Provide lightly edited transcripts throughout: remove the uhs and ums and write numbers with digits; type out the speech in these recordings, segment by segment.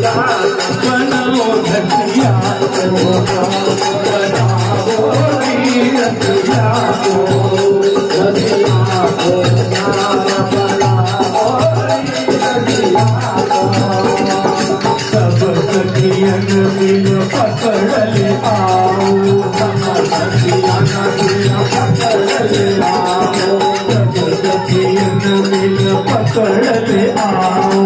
बनाओ धनिया को बनाओ रतिया को रतिया को बनाओ रतिया को सब सखियन मिल पकड़ ले आओ सब सखियन मिल पकड़ ले आओ सब सखियन मिल पकड़ ले आओ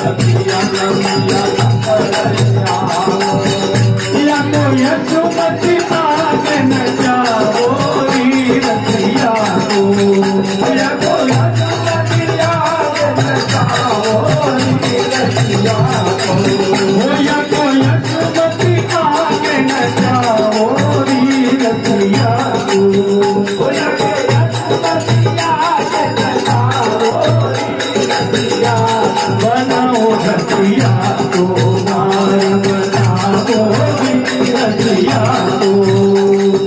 सखियन मिल पकड़ ले आओ या तो यशोमती आगे न जाओ री रतिया को या तो यशोमती आगे न जाओ री रतिया को या तो यशोमती आगे न जाओ री रतिया को या तो यशोमती आगे न जाओ री रतिया बनाओ रतिया को मार बनाओ री रतिया को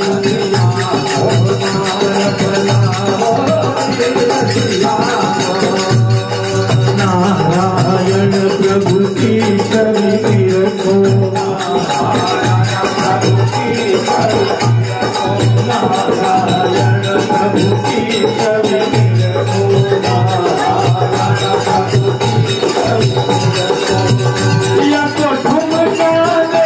रतिया को मार बनाओ री रतिया को नारायण प्रभु की छवि रखो नारायण प्रभु की छवि रखो नारायण प्रभु की छवि रखो नारायण प्रभु की छवि रखो या तो ठुमका दे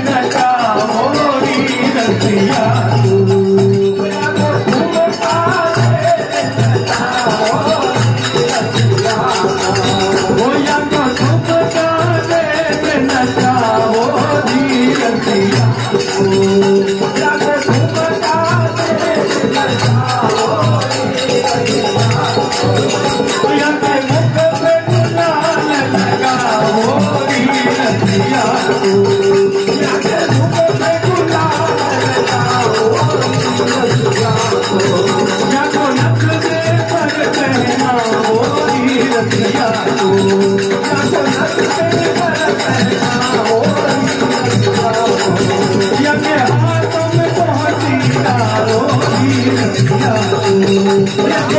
नचाओ री रतिया को या तो ठुमका दे नचाओ री रतिया को या तो ठुमका दे नचाओ री रतिया को या तो ठुमका दे नचाओ री रतिया को या तो मुख पे गुलाल लगाओ री रतिया को या तो मुख पे गुलाल लगाओ री रतिया को या तो नक दे पर पहनाओ री रतिया को या तो नक दे पर पहनाओ री रतिया को या के हाथों में पहुंची डालो री रतिया को या के